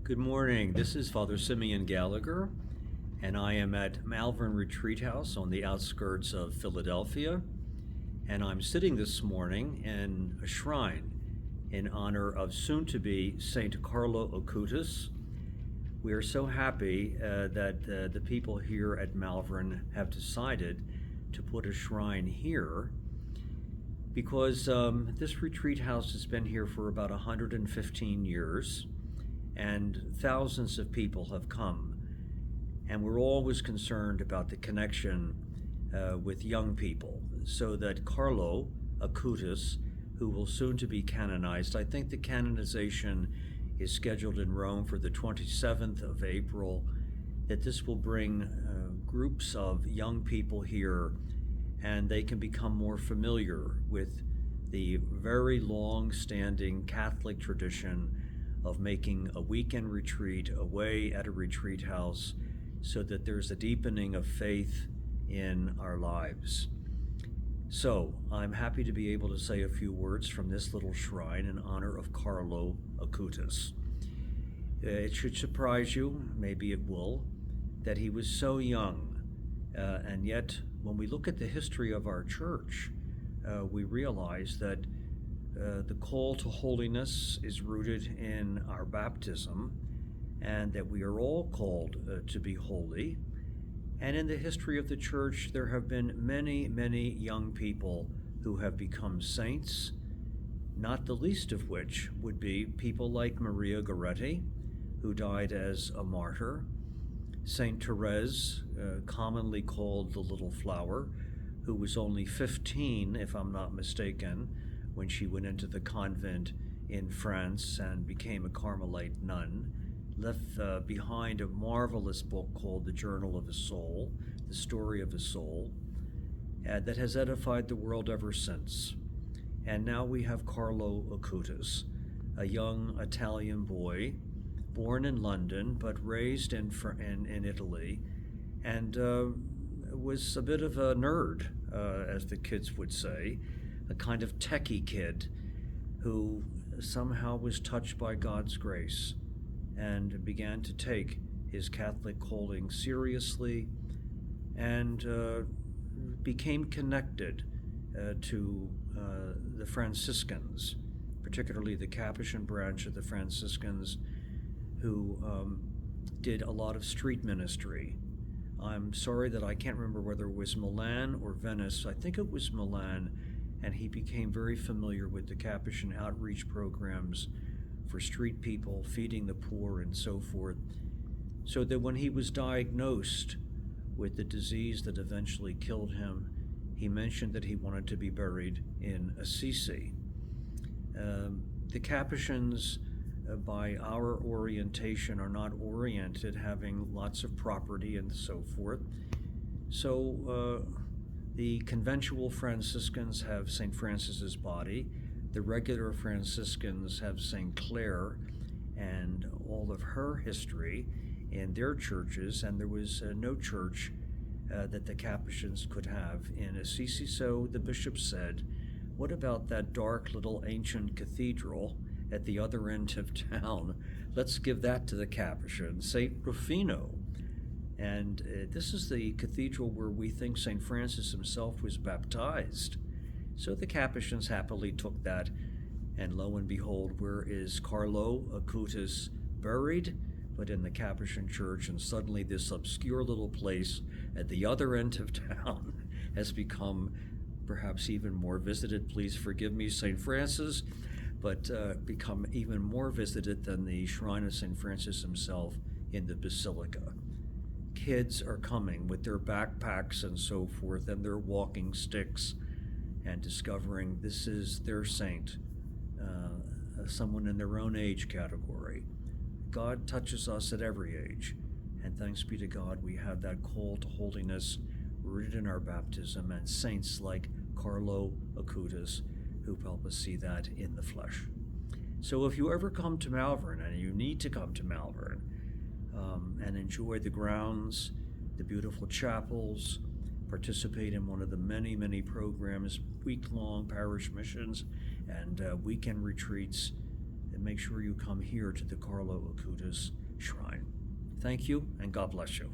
Good morning. This is Father Simeon Gallagher, and I am at Malvern Retreat House on the outskirts of Philadelphia. And I'm sitting this morning in a shrine in honor of soon-to-be Saint Carlo Acutis. We are so happy that the people here at Malvern have decided to put a shrine here because this retreat house has been here for about 115 years. And thousands of people have come, and we're always concerned about the connection with young people, so that Carlo Acutis, who will soon to be canonized, I think the canonization is scheduled in Rome for the 27th of April, that this will bring groups of young people here, and they can become more familiar with the very long-standing Catholic tradition of making a weekend retreat away at a retreat house, so that there's a deepening of faith in our lives. So I'm happy to be able to say a few words from this little shrine in honor of Carlo Acutis. It should surprise you, maybe it will, that he was so young, and yet when we look at the history of our church, we realize that the call to holiness is rooted in our baptism, and that we are all called to be holy. And in the history of the church, there have been many, many young people who have become saints, not the least of which would be people like Maria Goretti, who died as a martyr, Saint Therese, commonly called the Little Flower, who was only 15, if I'm not mistaken, when she went into the convent in France and became a Carmelite nun, left behind a marvelous book called The Journal of a Soul, the story of a soul, that has edified the world ever since. And now we have Carlo Acutis, a young Italian boy, born in London but raised in Italy, and was a bit of a nerd, as the kids would say, a kind of techie kid who somehow was touched by God's grace and began to take his Catholic calling seriously, and became connected to the Franciscans, particularly the Capuchin branch of the Franciscans, who did a lot of street ministry. I'm sorry that I can't remember whether it was Milan or Venice. I think it was Milan. And he became very familiar with the Capuchin outreach programs for street people, feeding the poor, and so forth. So that when he was diagnosed with the disease that eventually killed him, he mentioned that he wanted to be buried in Assisi. The Capuchins, by our orientation, are not oriented having lots of property and so forth. So the conventual Franciscans have St. Francis's body. The regular Franciscans have St. Clare and all of her history in their churches, and there was no church that the Capuchins could have in Assisi. So the bishop said, what about that dark little ancient cathedral at the other end of town? Let's give that to the Capuchins, St. Rufino. And this is the cathedral where we think St. Francis himself was baptized. So the Capuchins happily took that, and lo and behold, where is Carlo Acutis buried? But in the Capuchin church, and suddenly this obscure little place at the other end of town has become perhaps even more visited. Please forgive me, St. Francis, but become even more visited than the shrine of St. Francis himself in the Basilica. Kids are coming with their backpacks and so forth and their walking sticks and discovering this is their saint, someone in their own age category. God touches us at every age, and thanks be to God we have that call to holiness rooted in our baptism, and saints like Carlo Acutis who help us see that in the flesh. So if you ever come to Malvern, and you need to come to Malvern, and enjoy the grounds, the beautiful chapels, participate in one of the many, many programs, week-long parish missions and weekend retreats, then make sure you come here to the Carlo Acutis Shrine. Thank you, and God bless you.